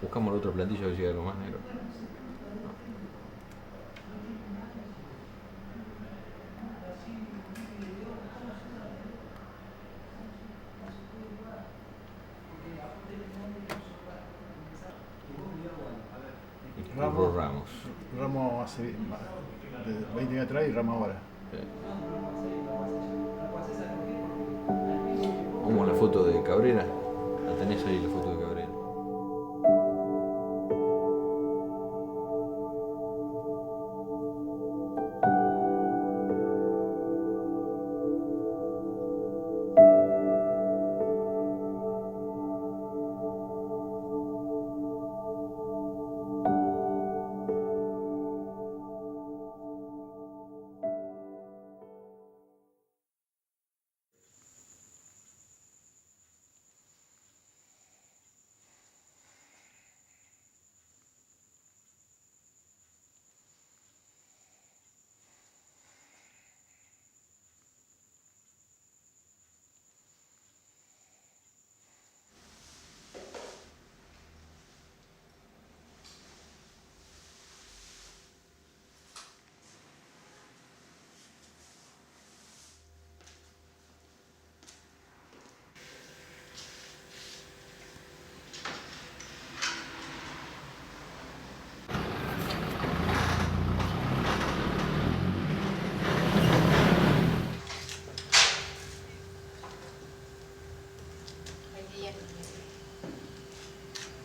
Buscamos la otra plantilla a ver si hay algo más negro. Ramos. Ramos hace de 20 años atrás y Ramos ahora. Sí. Vamos a la foto de Cabrera. La tenés ahí, la foto de Cabrera.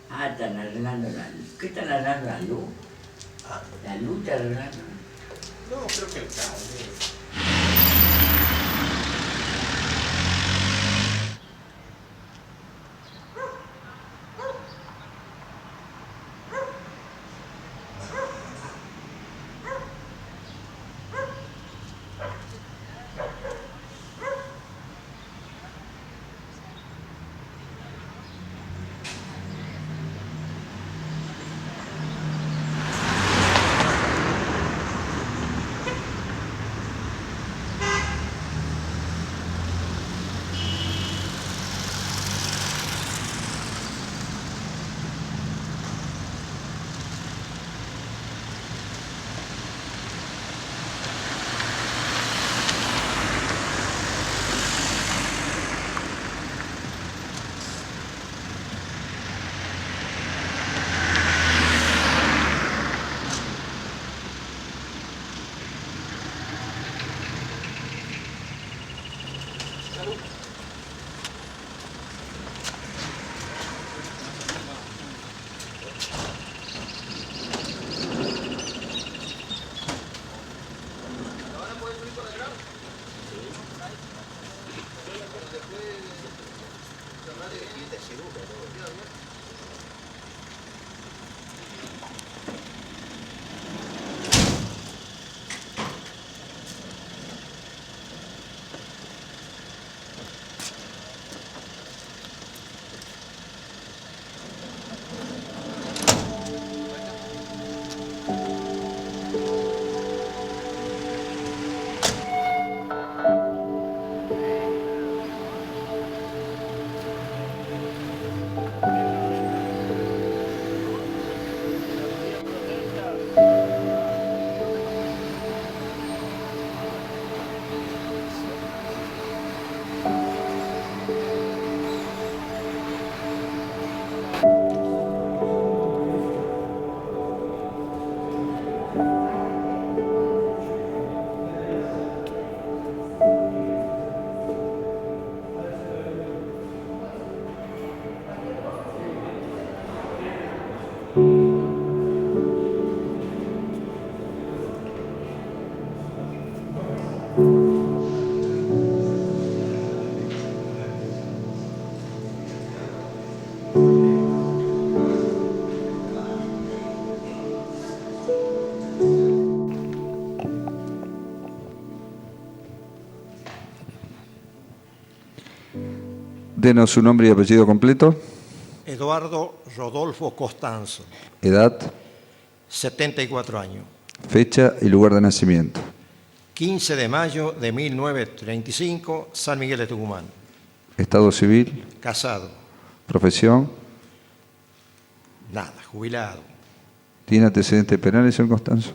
Ah, están arreglando la luz. ¿Qué están arreglando la luz? Ah, La luz está arreglando. no, creo que el cable. Denos su nombre y apellido completo. Eduardo Rodolfo Costanzo, Edad, 74 años. fecha y lugar de nacimiento. 15 de mayo de 1935, San Miguel de Tucumán. Estado civil, Casado. profesión, Nada, jubilado. ¿Tiene antecedentes penales, señor Constanzo?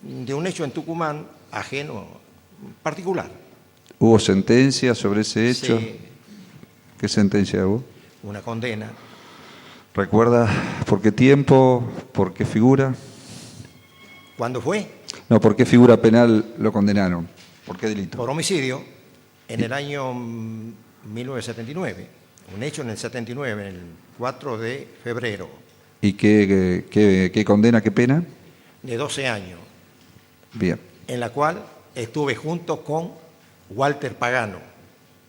De un hecho en Tucumán ajeno, particular. ¿Hubo sentencia sobre ese hecho? Sí, ¿Qué sentencia hubo? una condena. ¿Recuerda por qué tiempo, por qué figura? ¿Cuándo fue? No, ¿por qué figura penal lo condenaron? ¿Por qué delito? Por homicidio en el año 1979. Un hecho en el 79, en el 4 de febrero, ¿Y qué condena, qué pena? de 12 años, Bien. en la cual estuve junto con Walter Pagano,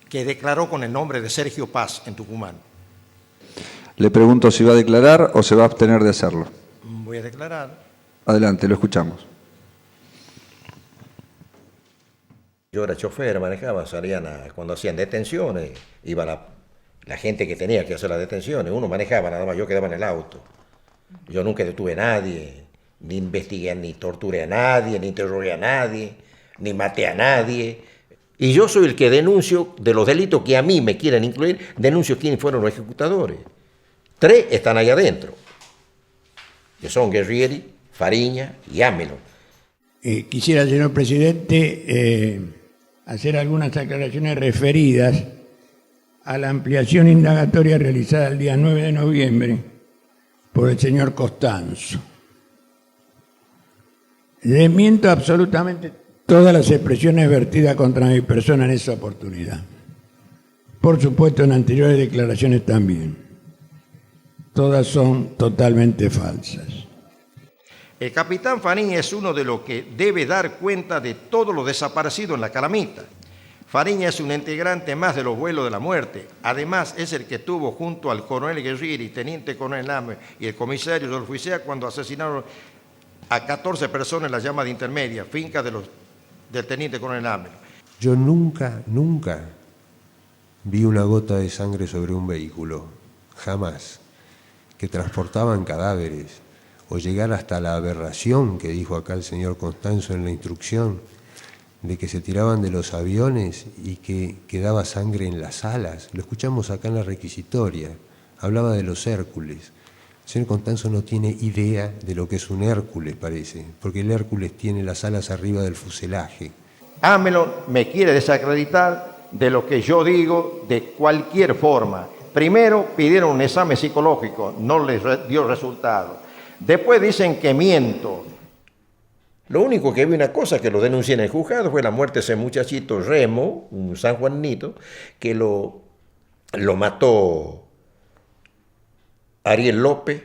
que declaró con el nombre de Sergio Paz en Tucumán. Le pregunto si va a declarar o se va a abstener de hacerlo. Voy a declarar. Adelante, lo escuchamos. Yo era chofer, manejaba, cuando hacían detenciones, iba la gente que tenía que hacer las detenciones, uno manejaba nada más, yo quedaba en el auto. Yo nunca detuve a nadie, ni investigué, ni torturé a nadie, ni interrogué a nadie, ni maté a nadie. Y yo soy el que denuncio de los delitos que a mí me quieren incluir, denuncio quiénes fueron los ejecutadores. 3 están allá adentro, que son Guerrieri, Fariña y Ámelo. Quisiera, señor presidente, hacer algunas aclaraciones referidas a la ampliación indagatoria realizada el día 9 de noviembre por el señor Constanzo. Desmiento absolutamente todas las expresiones vertidas contra mi persona en esa oportunidad. Por supuesto, en anteriores declaraciones también. Todas son totalmente falsas. El capitán Fariña es uno de los que debe dar cuenta de todo lo desaparecido en la Calamita. Fariña es un integrante más de los vuelos de la muerte. Además, es el que estuvo junto al coronel Guerrieri, teniente coronel Lame y el comisario Rodolfo Isea cuando asesinaron a 14 personas en la llama de Intermedia, finca del teniente coronel Lame. Yo nunca vi una gota de sangre sobre un vehículo, jamás, que transportaban cadáveres, o llegar hasta la aberración que dijo acá el señor Constanzo en la instrucción, de que se tiraban de los aviones y que quedaba sangre en las alas. Lo escuchamos acá en la requisitoria, hablaba de los Hércules. El señor Constanzo no tiene idea de lo que es un Hércules, parece, porque el Hércules tiene las alas arriba del fuselaje. Ámelo me quiere desacreditar de lo que yo digo de cualquier forma. Primero pidieron un examen psicológico, no les dio resultado. Después dicen que miento. Lo único que vi una cosa que lo denuncié en el juzgado fue la muerte de ese muchachito Remo, un sanjuanito, que lo mató Ariel López,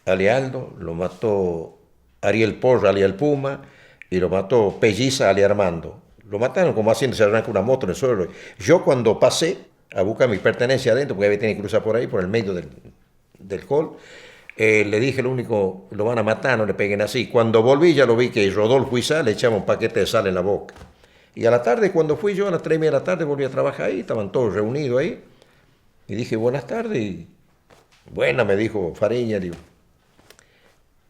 Alealdo, lo mató Ariel Porra, alias Puma, y lo mató Pelliza, alias Armando. Lo mataron como haciéndose arrancar una moto en el suelo. Yo cuando pasé a buscar mi pertenencia adentro, porque había tenido que cruzar por ahí, por el medio del hall, le dije, lo único, lo van a matar, no le peguen así. Cuando volví ya lo vi que Rodolfo Isá le echaba un paquete de sal en la boca. Y a la tarde, cuando fui yo, a las 3:30 de la tarde, volví a trabajar ahí, estaban todos reunidos ahí. Y dije, buenas tardes. Y, buena, me dijo Fariña, digo.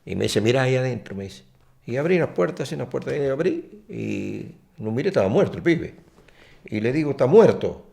Y me dice, mira ahí adentro, me dice. Y abrí una puerta, y abrí, y no miré, estaba muerto el pibe. Y le digo, está muerto.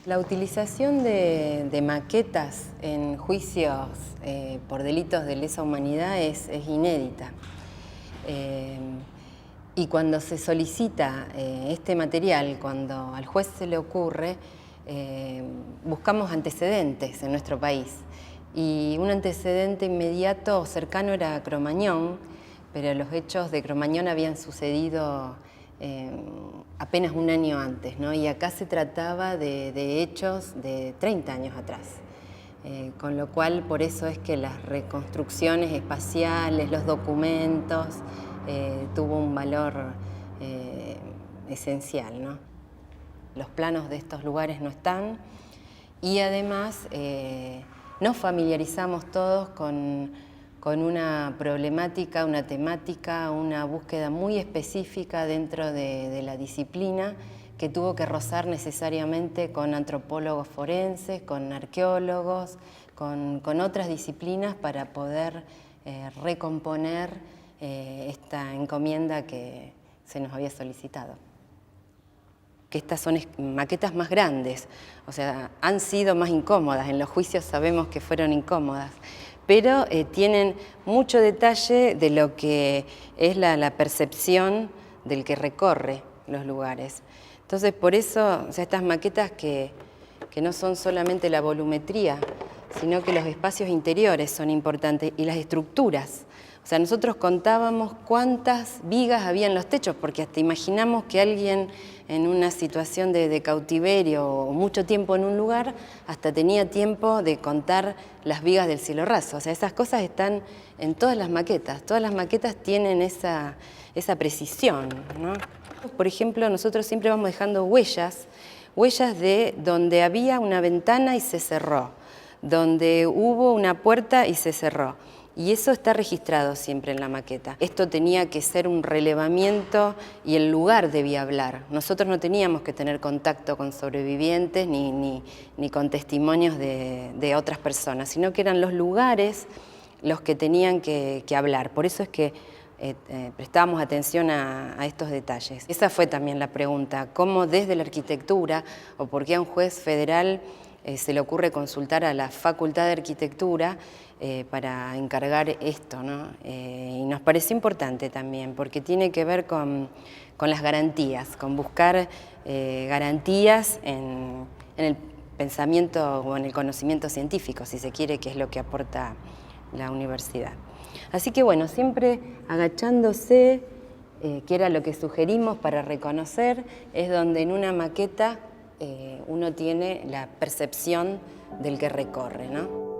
La utilización de maquetas en juicios por delitos de lesa humanidad es inédita. Y cuando se solicita este material, cuando al juez se le ocurre, buscamos antecedentes en nuestro país. Y un antecedente inmediato o cercano era Cromañón, pero los hechos de Cromañón habían sucedido apenas un año antes, ¿no? Y acá se trataba de hechos de 30 años atrás. Con lo cual, por eso es que las reconstrucciones espaciales, los documentos, tuvo un valor esencial, ¿no? Los planos de estos lugares no están y además nos familiarizamos todos con una problemática, una temática, una búsqueda muy específica dentro de la disciplina que tuvo que rozar necesariamente con antropólogos forenses, con arqueólogos, con otras disciplinas para poder recomponer esta encomienda que se nos había solicitado. Que estas son maquetas más grandes, o sea, han sido más incómodas, en los juicios sabemos que fueron incómodas, pero tienen mucho detalle de lo que es la percepción del que recorre los lugares. Entonces, por eso, o sea, estas maquetas que no son solamente la volumetría, sino que los espacios interiores son importantes y las estructuras. O sea, nosotros contábamos cuántas vigas había en los techos, porque hasta imaginamos que alguien en una situación de cautiverio o mucho tiempo en un lugar, hasta tenía tiempo de contar las vigas del cielo raso. O sea, esas cosas están en todas las maquetas tienen esa precisión, ¿no? Por ejemplo, nosotros siempre vamos dejando huellas de donde había una ventana y se cerró, donde hubo una puerta y se cerró. Y eso está registrado siempre en la maqueta. Esto tenía que ser un relevamiento y el lugar debía hablar. Nosotros no teníamos que tener contacto con sobrevivientes ni con testimonios de otras personas, sino que eran los lugares los que tenían que hablar. Por eso es que prestábamos atención a estos detalles. Esa fue también la pregunta, ¿cómo desde la arquitectura o por qué a un juez federal se le ocurre consultar a la Facultad de Arquitectura para encargar esto, ¿no? Y nos pareció importante también, porque tiene que ver con las garantías, con buscar garantías en el pensamiento o en el conocimiento científico, si se quiere, que es lo que aporta la universidad. Así que bueno, siempre agachándose, que era lo que sugerimos para reconocer, es donde en una maqueta uno tiene la percepción del que recorre, ¿no?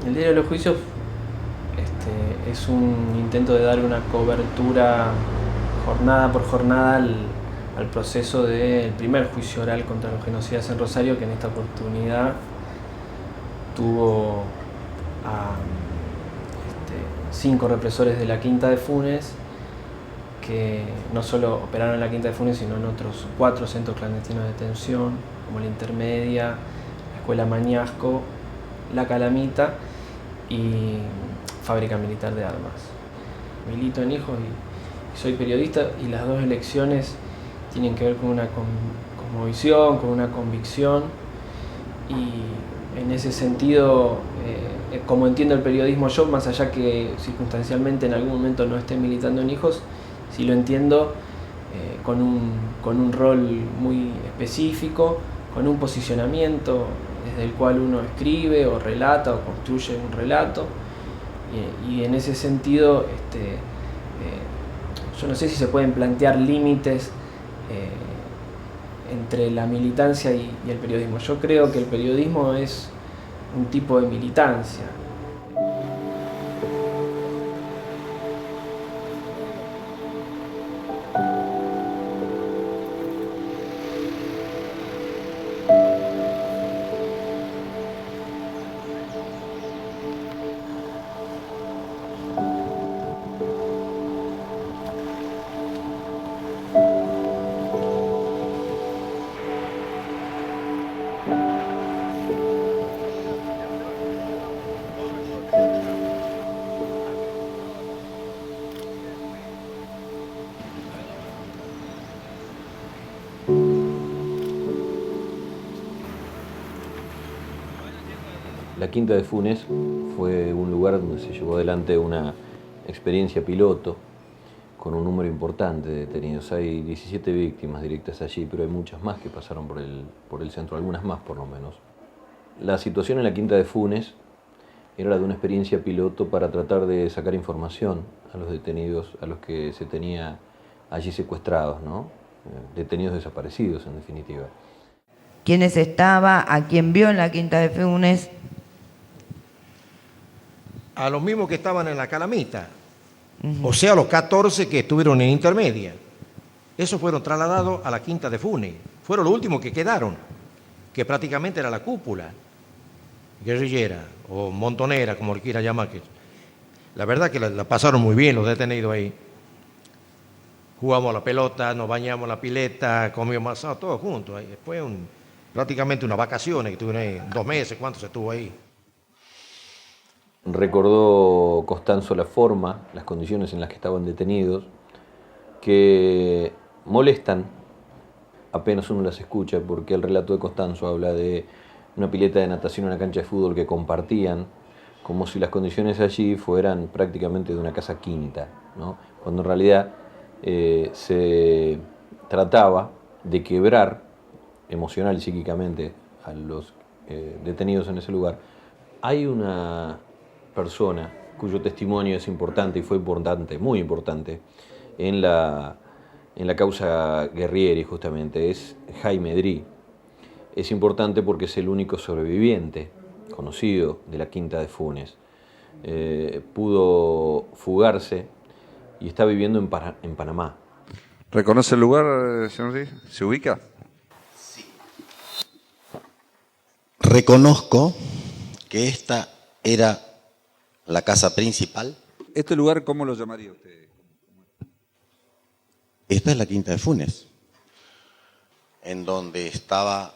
El diario de los juicios es un intento de dar una cobertura jornada por jornada al proceso del primer juicio oral contra los genocidas en Rosario, que en esta oportunidad tuvo a 5 represores de la Quinta de Funes, que no solo operaron en la Quinta de Funes, sino en otros 4 centros clandestinos de detención, como la Intermedia, la Escuela Mañasco, la Calamita y Fábrica Militar de Armas. Milito en Hijos y soy periodista, y las dos elecciones tienen que ver con una cosmovisión, con una convicción, y en ese sentido, como entiendo el periodismo yo, más allá que circunstancialmente en algún momento no esté militando en Hijos, sí lo entiendo con un rol muy específico, con un posicionamiento desde el cual uno escribe o relata o construye un relato, y en ese sentido yo no sé si se pueden plantear límites entre la militancia y el periodismo. Yo creo que el periodismo es un tipo de militancia. La Quinta de Funes fue un lugar donde se llevó adelante una experiencia piloto con un número importante de detenidos. Hay 17 víctimas directas allí, pero hay muchas más que pasaron por el centro, algunas más por lo menos. La situación en la Quinta de Funes era la de una experiencia piloto para tratar de sacar información a los detenidos, a los que se tenía allí secuestrados, ¿no? Detenidos desaparecidos, en definitiva. ¿Quiénes estaba? ¿A quién vio en la Quinta de Funes? A los mismos que estaban en la Calamita, o sea, los 14 que estuvieron en intermedia. Esos fueron trasladados a la Quinta de Funes. Fueron los últimos que quedaron, que prácticamente era la cúpula guerrillera o montonera, como le quiera llamar. La verdad que la pasaron muy bien los detenidos ahí. Jugamos a la pelota, nos bañamos en la pileta, comíamos asado, todos juntos. Ahí. Fue prácticamente unas vacaciones que estuvieron ahí, 2 meses, ¿cuánto se estuvo ahí? Recordó Costanzo la forma, las condiciones en las que estaban detenidos, que molestan apenas uno las escucha, porque el relato de Costanzo habla de una pileta de natación y una cancha de fútbol que compartían, como si las condiciones allí fueran prácticamente de una casa quinta, ¿no? Cuando en realidad se trataba de quebrar emocional y psíquicamente a los detenidos en ese lugar. Hay una persona cuyo testimonio es importante y fue importante, muy importante, en la causa Guerrieri justamente, es Jaime Drí. Es importante porque es el único sobreviviente conocido de la Quinta de Funes. Pudo fugarse y está viviendo en Panamá. ¿Reconoce el lugar, señor Drí? ¿Se ubica? Sí. Reconozco que esta era la casa principal. ¿Este lugar cómo lo llamaría usted? Esta es la Quinta de Funes, en donde estaba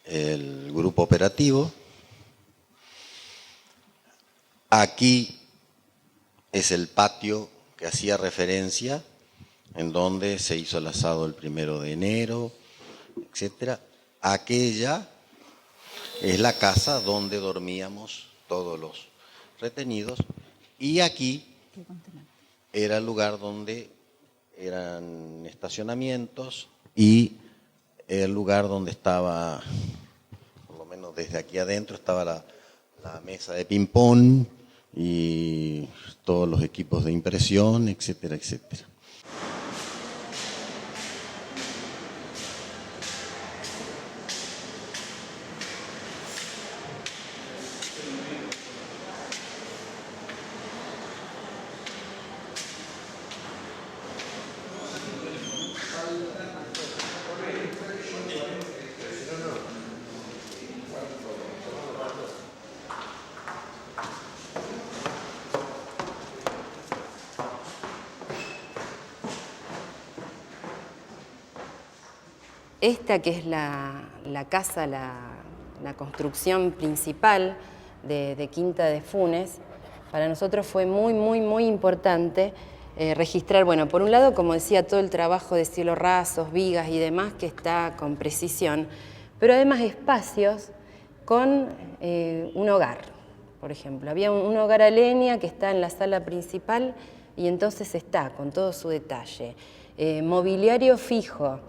el grupo operativo. Aquí es el patio que hacía referencia, en donde se hizo el asado el 1 de enero, etc. Aquella es la casa donde dormíamos todos los retenidos, y aquí era el lugar donde eran estacionamientos y el lugar donde estaba, por lo menos desde aquí adentro, estaba la mesa de ping-pong y todos los equipos de impresión, etcétera, etcétera. Esta que es la casa, la construcción principal de Quinta de Funes, para nosotros fue muy, muy, muy importante registrar, bueno, por un lado, como decía, todo el trabajo de cielos rasos, vigas y demás, que está con precisión, pero además espacios con un hogar, por ejemplo. Había un hogar a leña que está en la sala principal y entonces está con todo su detalle. Mobiliario fijo,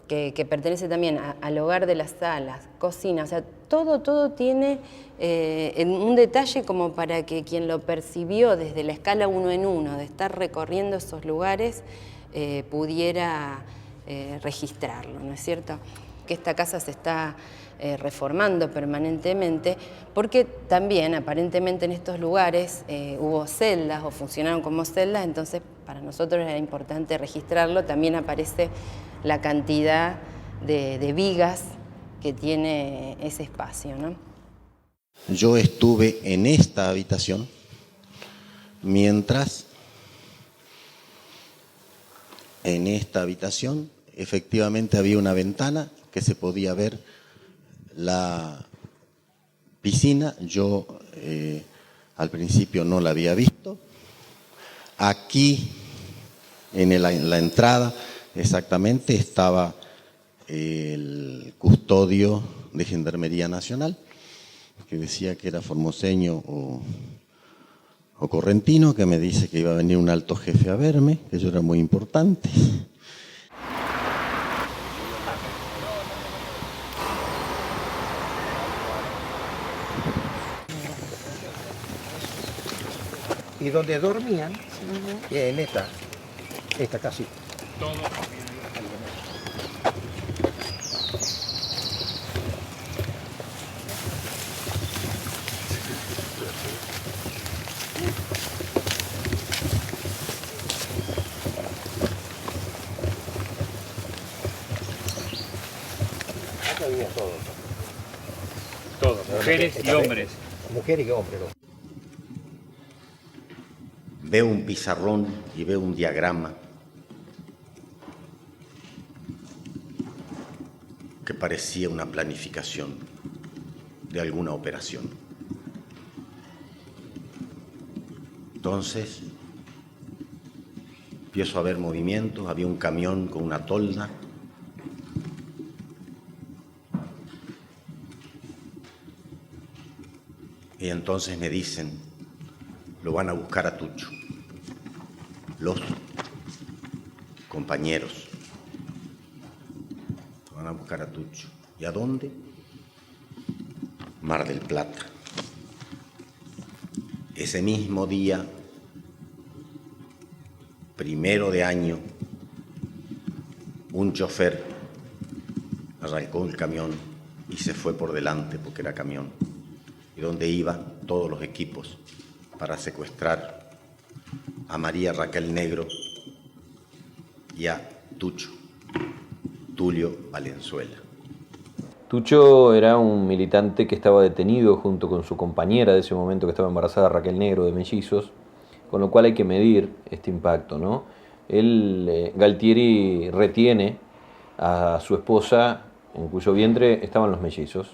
que pertenece también al hogar de las salas, cocina, o sea, todo tiene un detalle como para que quien lo percibió desde la escala 1 en 1, de estar recorriendo esos lugares, pudiera registrarlo, ¿no es cierto? Que esta casa se está reformando permanentemente, porque también aparentemente en estos lugares hubo celdas o funcionaron como celdas, entonces para nosotros era importante registrarlo. También aparece la cantidad de vigas que tiene ese espacio, ¿no? Yo estuve en esta habitación mientras en esta habitación efectivamente había una ventana que se podía ver la piscina. Yo al principio no la había visto. Aquí en la entrada exactamente estaba el custodio de Gendarmería Nacional que decía que era formoseño o correntino, que me dice que iba a venir un alto jefe a verme, que yo era muy importante. Y donde dormían, en esta casita. Acá vivían todos. Todos, mujeres y hombres. Mujeres y hombres. Veo un pizarrón y veo un diagrama que parecía una planificación de alguna operación. Entonces, empiezo a ver movimientos, había un camión con una tolda. Y entonces me dicen, lo van a buscar a Tucho. Los compañeros lo van a buscar a Tucho. ¿Y a dónde? Mar del Plata. Ese mismo día, 1 de año, un chofer arrancó el camión y se fue por delante porque era camión, y donde iban todos los equipos para secuestrar a María Raquel Negro y a Tucho, Tulio Valenzuela. Tucho era un militante que estaba detenido junto con su compañera de ese momento que estaba embarazada, Raquel Negro, de mellizos, con lo cual hay que medir este impacto, ¿no? Galtieri retiene a su esposa, en cuyo vientre estaban los mellizos,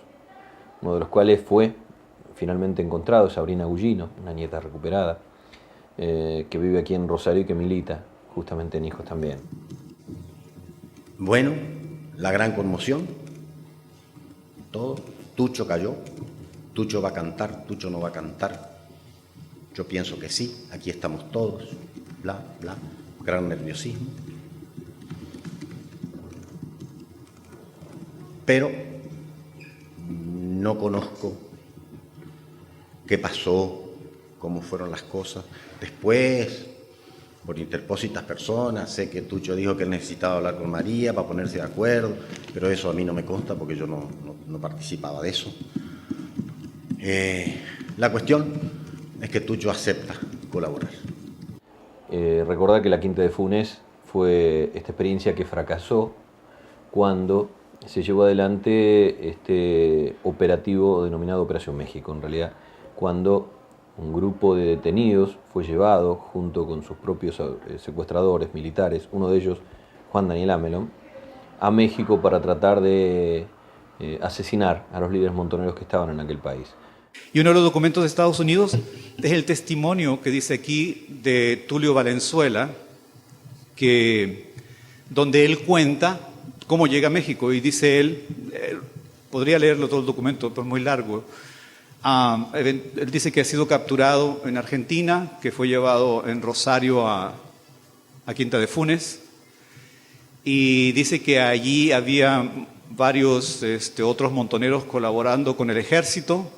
uno de los cuales fue finalmente encontrado, Sabrina Gullino, una nieta recuperada, que vive aquí en Rosario y que milita justamente en Hijos también. Bueno, la gran conmoción, todo. Tucho cayó, Tucho va a cantar, Tucho no va a cantar. Yo pienso que sí, aquí estamos todos, bla, bla, gran nerviosismo. Pero no conozco qué pasó, cómo fueron las cosas. Después, por interpósitas personas, sé que Tucho dijo que él necesitaba hablar con María para ponerse de acuerdo, pero eso a mí no me consta porque yo no participaba de eso. La cuestión es que Tucho acepta colaborar. Recordar que la Quinta de Funes fue esta experiencia que fracasó cuando se llevó adelante este operativo denominado Operación México, en realidad, cuando un grupo de detenidos fue llevado junto con sus propios secuestradores militares, uno de ellos, Juan Daniel Amelón, a México para tratar de asesinar a los líderes montoneros que estaban en aquel país. Y uno de los documentos de Estados Unidos es el testimonio que dice aquí de Tulio Valenzuela, donde él cuenta cómo llega a México, y dice él, podría leerlo todo el documento, pero es muy largo. Él dice que ha sido capturado en Argentina, que fue llevado en Rosario a Quinta de Funes, y dice que allí había varios otros montoneros colaborando con el ejército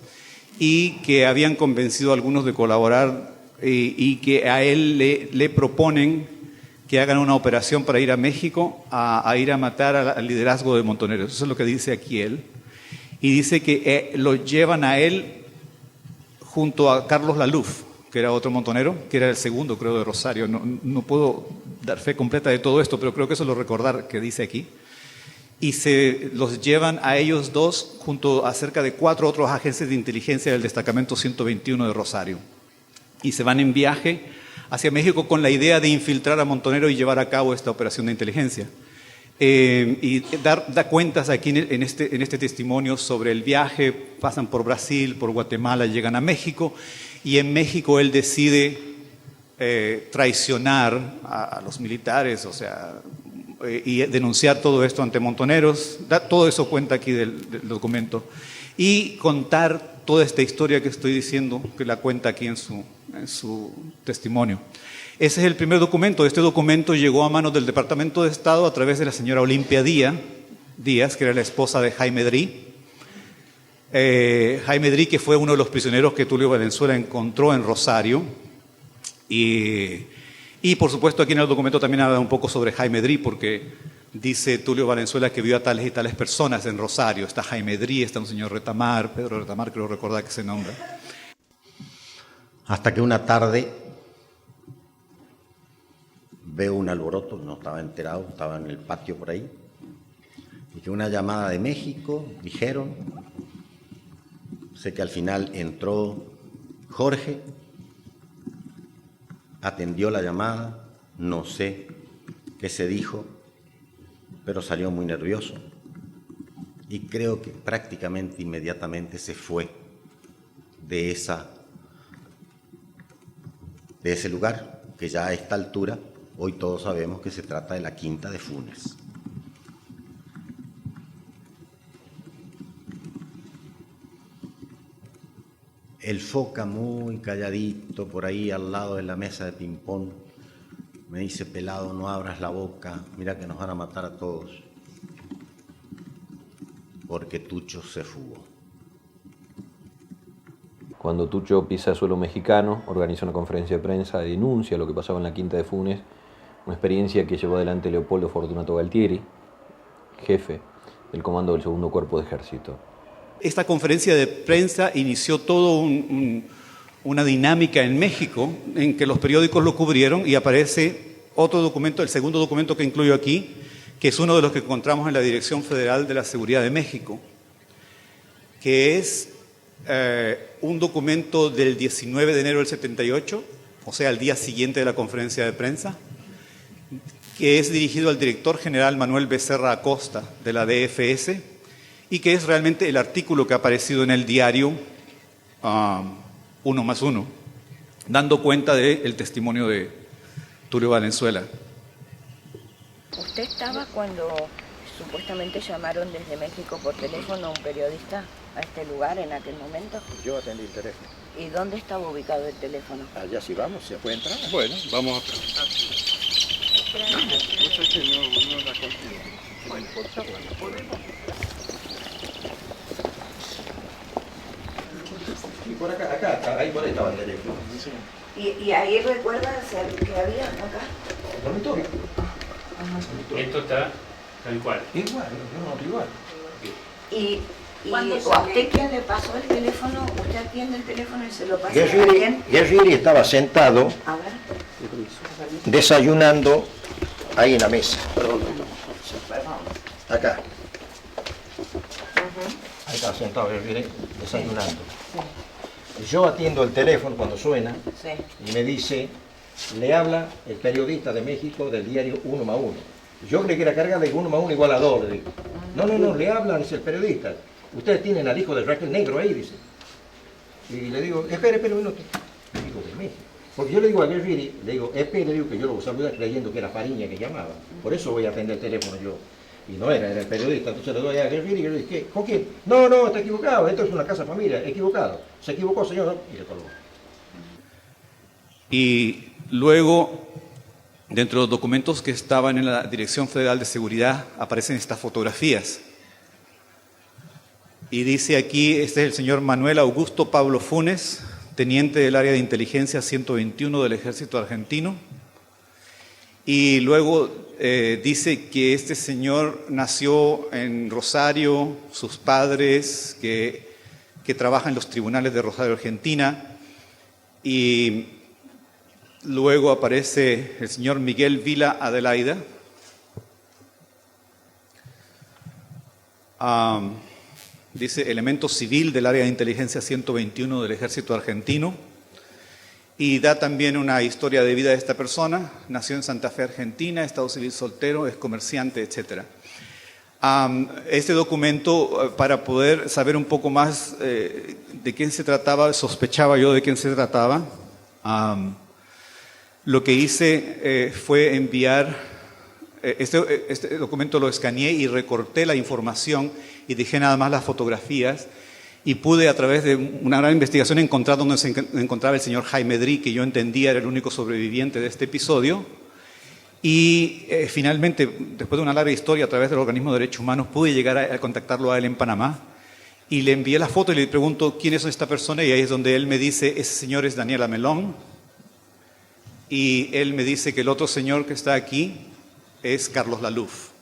y que habían convencido a algunos de colaborar y que a él le proponen que hagan una operación para ir a México a ir a matar al liderazgo de montoneros. Eso es lo que dice aquí él. Y dice que lo llevan a él junto a Carlos Laluf, que era otro montonero, que era el segundo, creo, de Rosario. No puedo dar fe completa de todo esto, pero creo que eso es lo recordar que dice aquí. Y se los llevan a ellos dos junto a cerca de 4 otros agentes de inteligencia del destacamento 121 de Rosario. Y se van en viaje hacia México con la idea de infiltrar a Montonero y llevar a cabo esta operación de inteligencia. Y da cuentas aquí en este testimonio sobre el viaje. Pasan por Brasil, por Guatemala, llegan a México, y en México él decide traicionar a los militares, o sea, y denunciar todo esto ante montoneros. Todo eso cuenta aquí del documento, y contar toda esta historia que estoy diciendo, que la cuenta aquí en su testimonio. Ese es el primer documento. Este documento llegó a manos del Departamento de Estado a través de la señora Olimpia Díaz, que era la esposa de Jaime Drí. Jaime Drí, que fue uno de los prisioneros que Tulio Valenzuela encontró en Rosario. Y por supuesto aquí en el documento también habla un poco sobre Jaime Drí, porque dice Tulio Valenzuela que vio a tales y tales personas en Rosario. Está Jaime Drí, está un señor Retamar, Pedro Retamar, creo recordar que se nombra. Hasta que una tarde veo un alboroto, no estaba enterado, estaba en el patio por ahí, y que una llamada de México, dijeron, sé que al final entró Jorge, atendió la llamada, no sé qué se dijo, pero salió muy nervioso y creo que prácticamente inmediatamente se fue de ese lugar, que ya a esta altura, hoy todos sabemos que se trata de la Quinta de Funes. El Foca, muy calladito, por ahí al lado de la mesa de ping-pong, me dice: pelado, no abras la boca, mira que nos van a matar a todos, porque Tucho se fugó. Cuando Tucho pisa suelo mexicano, organiza una conferencia de prensa, denuncia lo que pasaba en la Quinta de Funes, una experiencia que llevó adelante Leopoldo Fortunato Galtieri, jefe del comando del Segundo Cuerpo de Ejército. Esta conferencia de prensa inició toda una dinámica en México en que los periódicos lo cubrieron y aparece otro documento, el segundo documento que incluyo aquí, que es uno de los que encontramos en la Dirección Federal de la Seguridad de México, que es un documento del 19 de enero del 78, o sea, al día siguiente de la conferencia de prensa, que es dirigido al director general Manuel Becerra Acosta de la DFS y que es realmente el artículo que ha aparecido en el diario 1+1, dando cuenta del testimonio de Tulio Valenzuela. ¿Usted estaba cuando supuestamente llamaron desde México por teléfono a un periodista a este lugar en aquel momento? Yo atendí el teléfono. ¿Y dónde estaba ubicado el teléfono? Allá sí vamos, ¿se puede entrar? Bueno, vamos a preguntar. Eso es que no la consigo. Bueno, por favor, podemos. Y por acá, ahí por ahí estaba el teléfono. ¿Y ahí recuerdas que había acá? ¿Dormitorio? Esto está tal cual. Igual. ¿Y a usted quién le pasó el teléfono? ¿Usted atiende el teléfono y se lo pasa a alguien? Guerrieri estaba sentado, A ver. desayunando ahí en la mesa. Acá. Ahí estaba sentado Guerrieri desayunando. Yo atiendo el teléfono cuando suena y me dice: le habla el periodista de México del diario 1+1. Yo creí que era carga de 1+1 igual a 2. Le digo. No, le habla, dice el periodista. Ustedes tienen al hijo de Raquel Negro ahí, dice. Y le digo: espere un minuto. Hijo de México. Porque yo le digo a Guerrieri, le digo: espere, le digo que yo lo voy a saludar creyendo que era Fariña que llamaba. Por eso voy a atender el teléfono yo. Y no era el periodista, entonces le doy a Guerrieri y le digo: ¿qué? ¿Con quién? No, está equivocado, esto es una casa familia, equivocado. Se equivocó, señor, ¿no? Y le colgó. Y luego, dentro de los documentos que estaban en la Dirección Federal de Seguridad, aparecen estas fotografías. Y dice aquí, este es el señor Manuel Augusto Pablo Funes, teniente del área de inteligencia 121 del Ejército Argentino. Y luego dice que este señor nació en Rosario, sus padres que trabajan en los tribunales de Rosario, Argentina. Y luego aparece el señor Miguel Vila Adelaida. Dice elemento civil del área de inteligencia 121 del Ejército Argentino. Y da también una historia de vida de esta persona. Nació en Santa Fe, Argentina, estado civil soltero, es comerciante, etc. Este documento, para poder saber un poco más de quién se trataba, sospechaba yo de quién se trataba, lo que hice fue enviar, este documento lo escaneé y recorté la información y dejé nada más las fotografías y pude a través de una gran investigación encontrar donde se encontraba el señor Jaime Drí, que yo entendía era el único sobreviviente de este episodio. Y finalmente, después de una larga historia a través del Organismo de Derechos Humanos, pude llegar a contactarlo a él en Panamá. Y le envié la foto y le pregunto quién es esta persona, y ahí es donde él me dice, ese señor es Daniel Amelón. Y él me dice que el otro señor que está aquí es Carlos Laluf,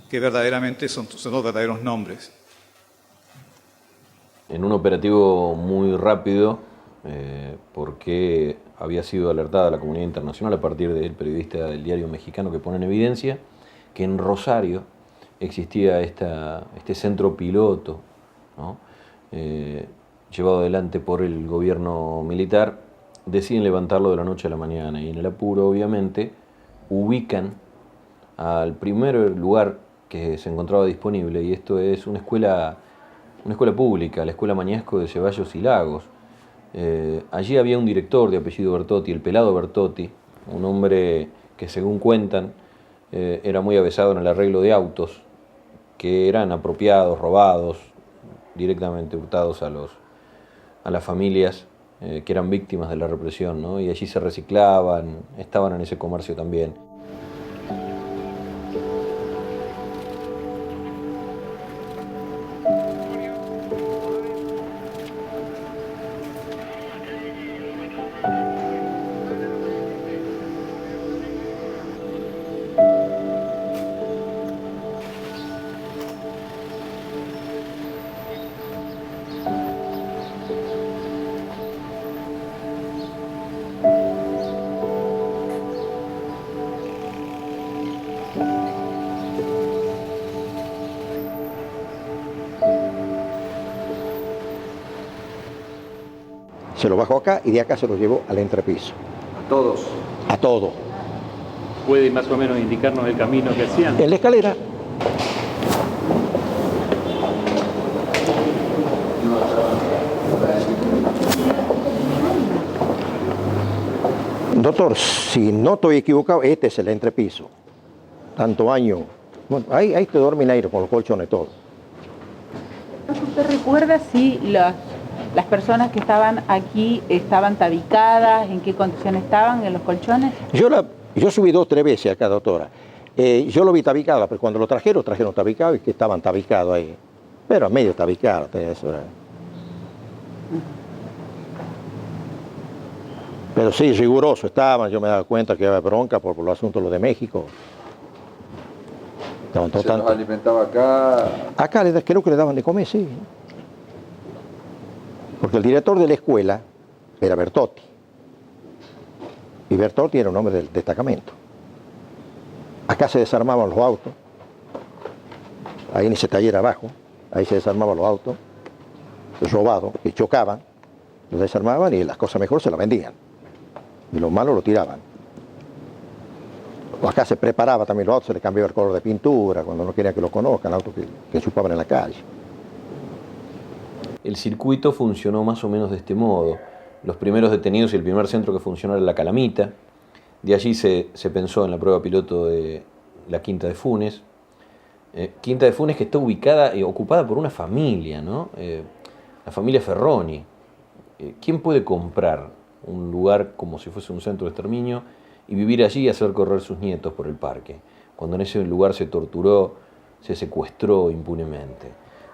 que verdaderamente son los verdaderos nombres. En un operativo muy rápido, porque había sido alertada la comunidad internacional a partir del periodista del diario mexicano que pone en evidencia que en Rosario existía este centro piloto, ¿no? Llevado adelante por el gobierno militar. Deciden levantarlo de la noche a la mañana y en el apuro, obviamente, ubican al primer lugar que se encontraba disponible, y esto es una escuela pública, la Escuela Mañasco de Ceballos y Lagos. Allí había un director de apellido Bertotti, el Pelado Bertotti, un hombre que, según cuentan, era muy avesado en el arreglo de autos que eran apropiados, robados, directamente hurtados a las familias que eran víctimas de la represión, ¿no? Y allí se reciclaban, estaban en ese comercio también. Se lo bajó acá y de acá se lo llevó al entrepiso. ¿A todos? A todo. ¿Puede más o menos indicarnos el camino que hacían? En la escalera. Doctor, si no estoy equivocado, este es el entrepiso. Tanto año. Bueno, ahí te duerme en aire con los colchones todo. ¿Usted recuerda si las personas que estaban aquí estaban tabicadas, en qué condiciones estaban en los colchones? Yo subí 2 o 3 veces acá, doctora. Yo lo vi tabicado, pero cuando lo trajeron tabicado y que estaban tabicados ahí. Pero a medio tabicado, eso era. Pero sí, riguroso estaban, yo me daba cuenta que había bronca por los asuntos los de México. Estaban ¿Se los alimentaba acá? Acá creo que le daban de comer, sí. Porque el director de la escuela era Bertotti. Y Bertotti era un hombre del destacamento. Acá se desarmaban los autos. Ahí en ese taller abajo, ahí se desarmaban los autos, los robados, que chocaban, los desarmaban y las cosas mejores se las vendían. Y los malos lo tiraban. Acá se preparaba también los autos, se les cambiaba el color de pintura, cuando no querían que lo conozcan, autos que chupaban en la calle. El circuito funcionó más o menos de este modo. Los primeros detenidos y el primer centro que funcionó era La Calamita. De allí se pensó en la prueba piloto de la Quinta de Funes. Quinta de Funes que está ubicada y ocupada por una familia, ¿no? La familia Ferroni. ¿Quién puede comprar un lugar como si fuese un centro de exterminio y vivir allí y hacer correr sus nietos por el parque, cuando en ese lugar se torturó, se secuestró impunemente?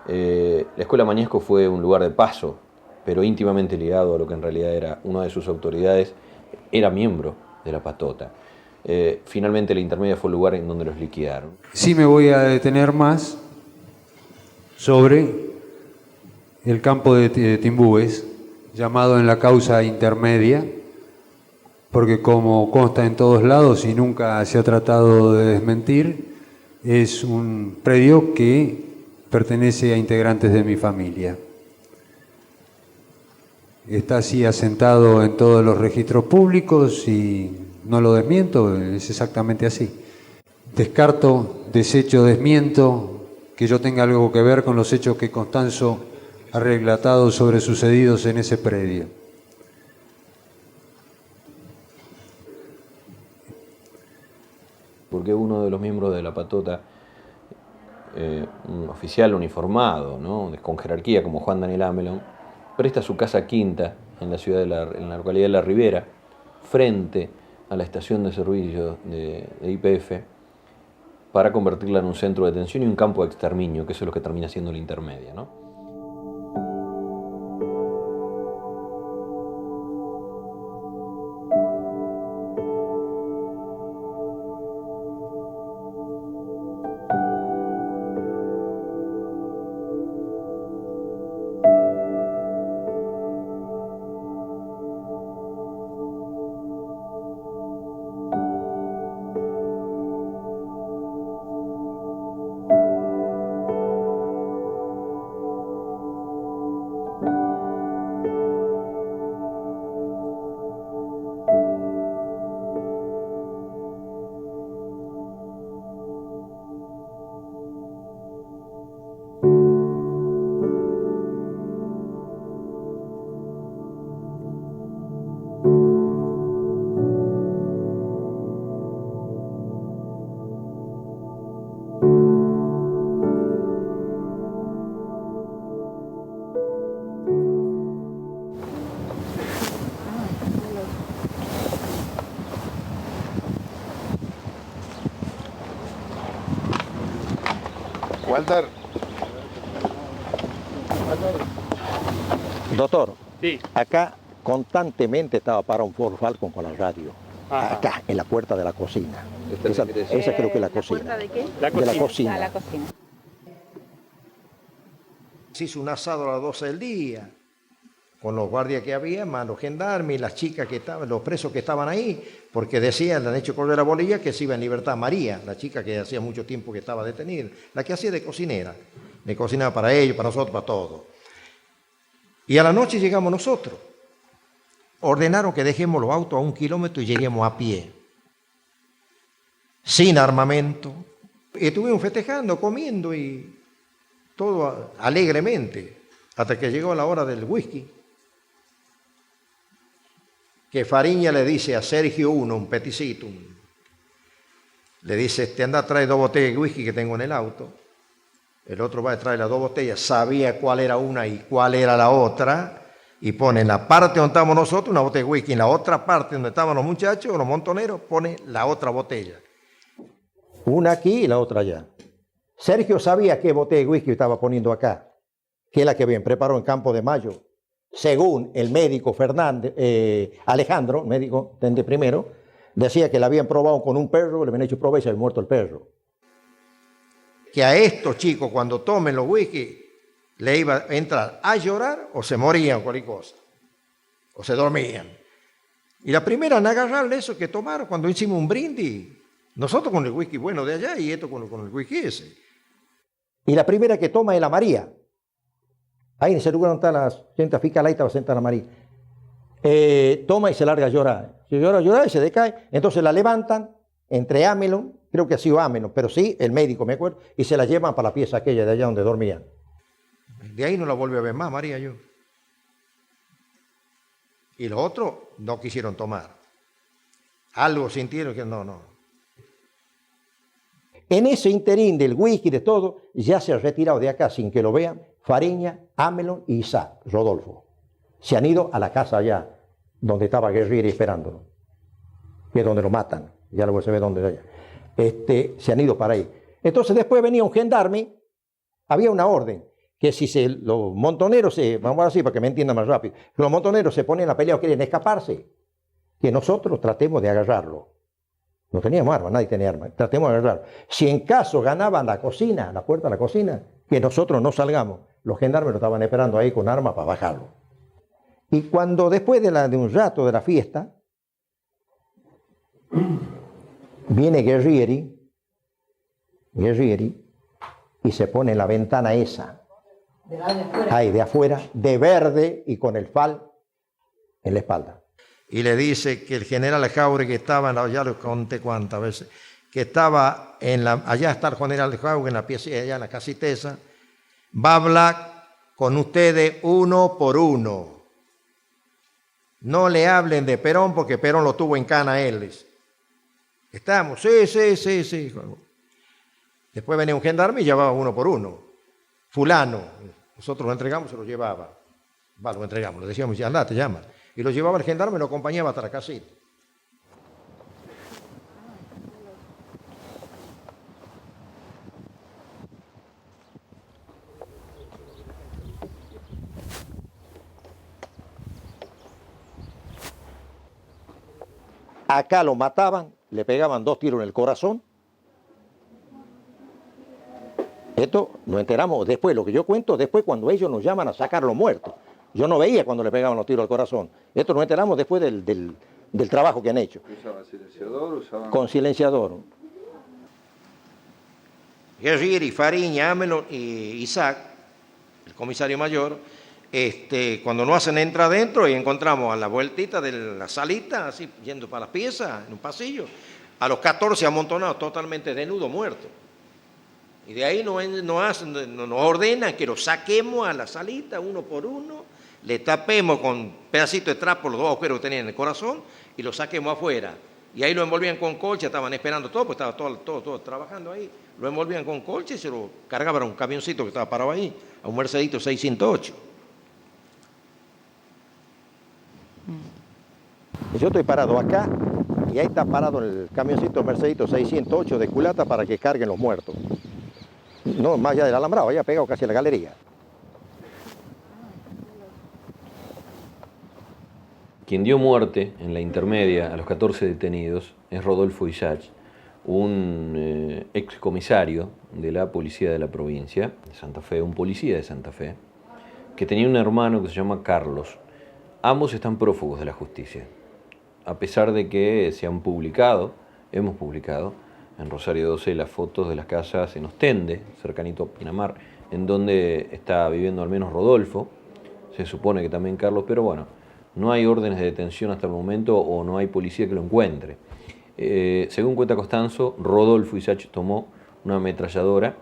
La Escuela Mañasco fue un lugar de paso, pero íntimamente ligado a lo que en realidad era una de sus autoridades, era miembro de la patota. Finalmente la intermedia fue el lugar en donde los liquidaron. Sí me voy a detener más sobre el campo de Timbúes, llamado en la causa intermedia, porque como consta en todos lados y nunca se ha tratado de desmentir, es un predio que pertenece a integrantes de mi familia. Está así asentado en todos los registros públicos y no lo desmiento, es exactamente así. Descarto, desecho, desmiento que yo tenga algo que ver con los hechos que Constanzo ha relatado sobre sucedidos en ese predio. Porque uno de los miembros de la patota un oficial uniformado, ¿no?, con jerarquía como Juan Daniel Amelón, presta su casa quinta en la ciudad en la localidad de La Ribera, frente a la estación de servicio de YPF, para convertirla en un centro de detención y un campo de exterminio, que eso es lo que termina siendo la intermedia, ¿no? Walter. Doctor, sí. Acá constantemente estaba para un Ford Falcon con la radio. Ajá. Acá, en la puerta de la cocina. Esa creo que es la cocina. ¿La puerta de qué? La cocina. De la cocina. A la cocina. Se hizo un asado a las 12 del día, con los guardias que había, más los gendarmes y las chicas que estaban, los presos que estaban ahí, porque decían, le han hecho correr a Bolivia, que se iba en libertad María, la chica que hacía mucho tiempo que estaba detenida, la que hacía de cocinera, de cocinaba para ellos, para nosotros, para todos. Y a la noche llegamos nosotros. Ordenaron que dejemos los autos a 1 kilómetro y lleguemos a pie, sin armamento. Y estuvimos festejando, comiendo y todo alegremente, hasta que llegó la hora del whisky, que Fariña le dice a Sergio uno, un peticito, le dice, anda a traer 2 botellas de whisky que tengo en el auto. El otro va a traer las 2 botellas, sabía cuál era una y cuál era la otra, y pone en la parte donde estábamos nosotros una botella de whisky, en la otra parte donde estaban los muchachos, los montoneros, pone la otra botella. Una aquí y la otra allá. Sergio sabía qué botella de whisky estaba poniendo acá, que es la que bien preparó en Campo de Mayo, según el médico Alejandro, médico de primero, decía que la habían probado con un perro, le habían hecho prueba y se había muerto el perro. Que a estos chicos cuando tomen los whisky le iba a entrar a llorar o se morían cualquier cosa, o se dormían. Y la primera en agarrarle eso que tomaron cuando hicimos un brindis, nosotros con el whisky bueno de allá y esto con el whisky ese. Y la primera que toma es la María. Ahí en ese lugar donde está la gente fiscal, ahí estaba sentada la María. Toma y se larga a llorar. Se llora y se decae. Entonces la levantan entre Amelón, creo que ha sido Amelón, pero sí, el médico, me acuerdo, y se la llevan para la pieza aquella de allá donde dormían. De ahí no la volví a ver más, María, yo. Y los otros no quisieron tomar. Algo sintieron que no. En ese interín del whisky, de todo, ya se ha retirado de acá sin que lo vean Fariña, Amelón y Isaac, Rodolfo. Se han ido a la casa allá, donde estaba Guerrieri esperándolo, que es donde lo matan, ya luego se ve dónde allá. Se han ido para ahí. Entonces después venía un gendarme, había una orden, que si los montoneros, vamos a decir para que me entiendan más rápido, los montoneros se ponen a pelear o quieren escaparse, que nosotros tratemos de agarrarlo. No teníamos armas, nadie tenía armas, tratemos de agarrarlo. Si en caso ganaban la cocina, la puerta de la cocina, que nosotros no salgamos, los gendarmes lo estaban esperando ahí con armas para bajarlo. Y cuando después de un rato de la fiesta, viene Guerrieri y se pone en la ventana esa, ahí de afuera, de verde y con el fal en la espalda. Y le dice que el general Jauregui que estaba, ya lo conté cuántas veces, que estaba allá está el general Jauregui en la pieza, allá en la casita esa, va a hablar con ustedes uno por uno. No le hablen de Perón porque Perón lo tuvo en cana él. Estamos, sí. Después venía un gendarme y llevaba uno por uno. Fulano, nosotros lo entregamos, se lo llevaba. Va, lo entregamos, le decíamos, ya anda, te llama. Y lo llevaba el gendarme y lo acompañaba hasta la casita. Acá lo mataban, le pegaban 2 tiros en el corazón. Esto nos enteramos después, lo que yo cuento después cuando ellos nos llaman a sacar a los muertos. Yo no veía cuando le pegaban los tiros al corazón. Esto nos enteramos después del trabajo que han hecho. ¿Usaban silenciador? Con silenciador. Guerrieri, Fariña, Amelon y Isaac, el comisario mayor, cuando nos hacen entrar adentro y encontramos a la vueltita de la salita, así yendo para las piezas, en un pasillo, a los 14 amontonados, totalmente desnudos, muertos. Y de ahí nos ordenan que los saquemos a la salita uno por uno, le tapemos con pedacitos de trapo los 2 agujeros que tenían en el corazón y los saquemos afuera. Y ahí lo envolvían con colcha, estaban esperando todo, pues estaba todo trabajando ahí. Lo envolvían con colcha y se lo cargaban a un camioncito que estaba parado ahí, a un Mercedito 608. Yo estoy parado acá y ahí está parado el camioncito Mercedito 608 de culata para que carguen los muertos. No, más allá del alambrado, allá pegado casi a la galería. Quien dio muerte en la intermedia a los 14 detenidos es Rodolfo Isach, un excomisario de la policía de la provincia de Santa Fe, un policía de Santa Fe, que tenía un hermano que se llama Carlos. Ambos están prófugos de la justicia, a pesar de que hemos publicado en Rosario 12 las fotos de las casas en Ostende, cercanito a Pinamar, en donde está viviendo al menos Rodolfo, se supone que también Carlos, pero bueno, no hay órdenes de detención hasta el momento o no hay policía que lo encuentre. Según cuenta Costanzo, Rodolfo Isach tomó una ametralladora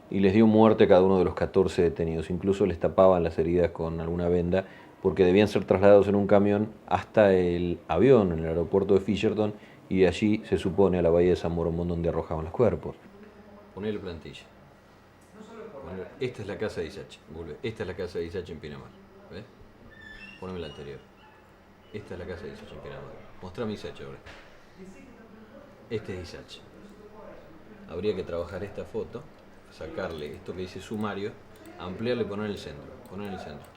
y les dio muerte a cada uno de los 14 detenidos. Incluso les tapaban las heridas con alguna venda porque debían ser trasladados en un camión hasta el avión en el aeropuerto de Fisherton y de allí se supone a la bahía de San Borondón donde arrojaban los cuerpos. Ponele plantilla. Esta es la casa de Isach. Esta es la casa de Isach en Pinamar. ¿Ves? Poneme la anterior. Esta es la casa de Isach en Pinamar. Mostrame Isach ahora. Este es Isach. Habría que trabajar esta foto, sacarle esto que dice sumario, ampliarle y poner en el centro.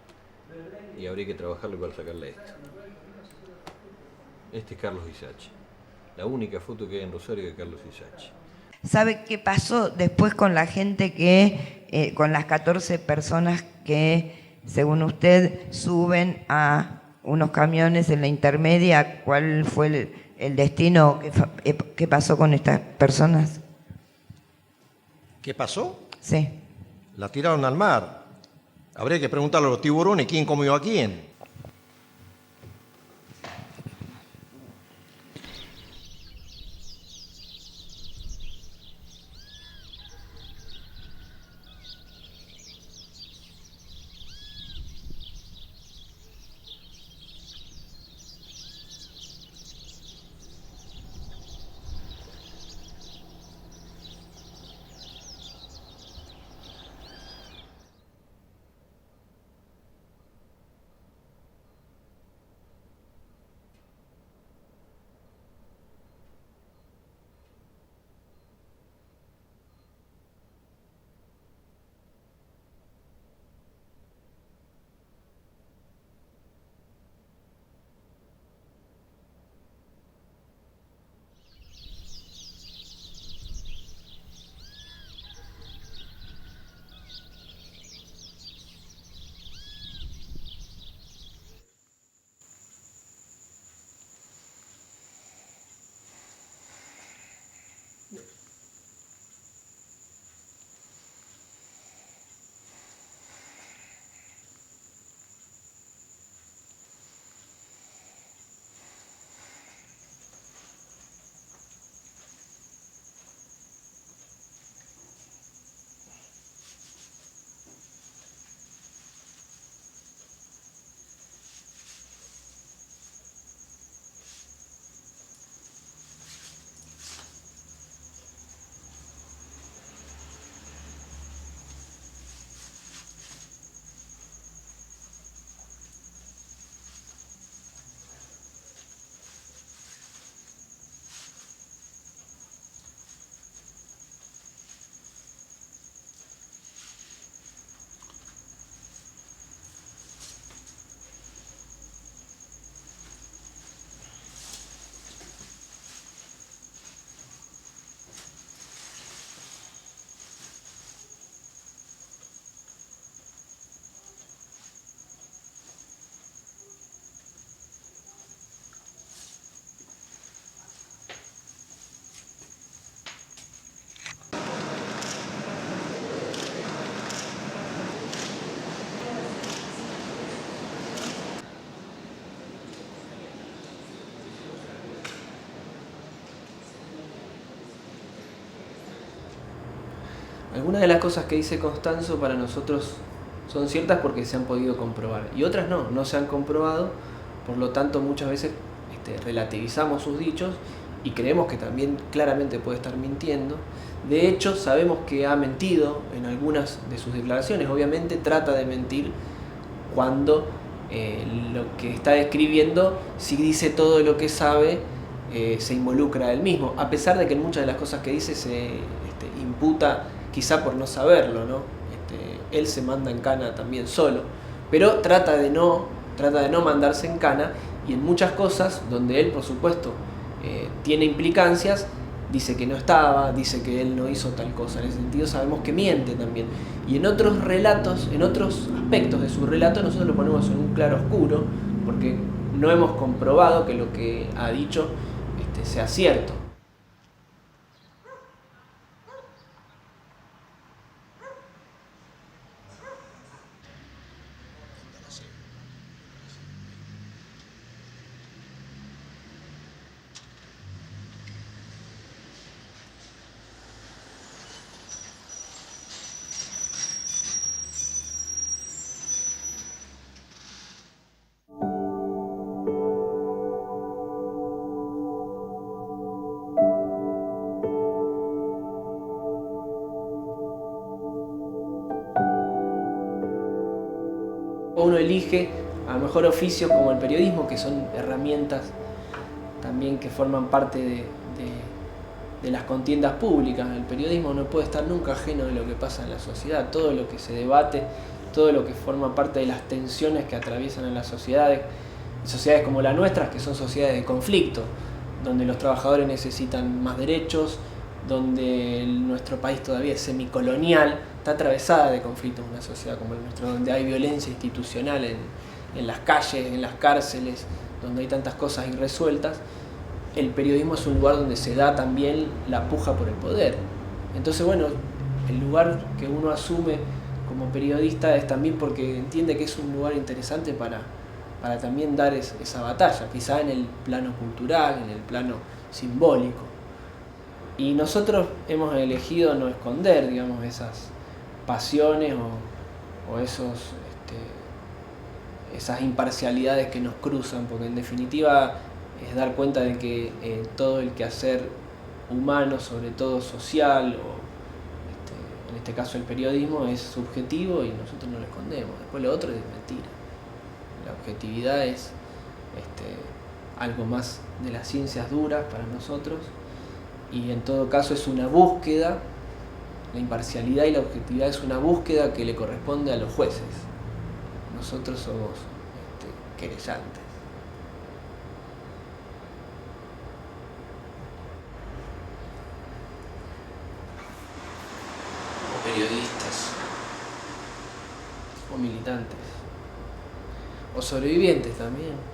Y habría que trabajarle para sacarle esto. Este es Carlos Isach. La única foto que hay en Rosario de Carlos Isach. ¿Sabe qué pasó después con la gente con las 14 personas que, según usted, suben a unos camiones en la intermedia? ¿Cuál fue el destino? ¿Qué pasó con estas personas? ¿Qué pasó? Sí. La tiraron al mar. Habría que preguntarle a los tiburones quién comió a quién. Algunas de las cosas que dice Constanzo para nosotros son ciertas porque se han podido comprobar y otras no se han comprobado, por lo tanto muchas veces relativizamos sus dichos y creemos que también claramente puede estar mintiendo. De hecho, sabemos que ha mentido en algunas de sus declaraciones. Obviamente trata de mentir cuando lo que está describiendo, si dice todo lo que sabe, se involucra él mismo, a pesar de que en muchas de las cosas que dice se imputa quizá por no saberlo, ¿no? Él se manda en cana también solo, pero trata de no mandarse en cana, y en muchas cosas donde él, por supuesto, tiene implicancias, dice que no estaba, dice que él no hizo tal cosa. En ese sentido sabemos que miente también. Y en otros relatos, en otros aspectos de su relato, nosotros lo ponemos en un claro oscuro, porque no hemos comprobado que lo que ha dicho sea cierto. Uno elige a lo mejor oficios como el periodismo, que son herramientas también que forman parte de las contiendas públicas. El periodismo no puede estar nunca ajeno de lo que pasa en la sociedad, todo lo que se debate, todo lo que forma parte de las tensiones que atraviesan a las sociedades como la nuestra, que son sociedades de conflicto, donde los trabajadores necesitan más derechos, donde nuestro país todavía es semicolonial, está atravesada de conflictos, una sociedad como la nuestra, donde hay violencia institucional en las calles, en las cárceles, donde hay tantas cosas irresueltas. El periodismo es un lugar donde se da también la puja por el poder. Entonces, bueno, el lugar que uno asume como periodista es también porque entiende que es un lugar interesante para también dar esa batalla, quizá en el plano cultural, en el plano simbólico. Y nosotros hemos elegido no esconder, digamos, esas pasiones o esas imparcialidades que nos cruzan, porque en definitiva es dar cuenta de que todo el quehacer humano, sobre todo social, o en este caso el periodismo, es subjetivo y nosotros no lo escondemos. Después lo otro es mentira. La objetividad es algo más de las ciencias duras para nosotros, y en todo caso es una búsqueda. La imparcialidad y la objetividad es una búsqueda que le corresponde a los jueces. Nosotros somos querellantes. O periodistas, o militantes, o sobrevivientes también.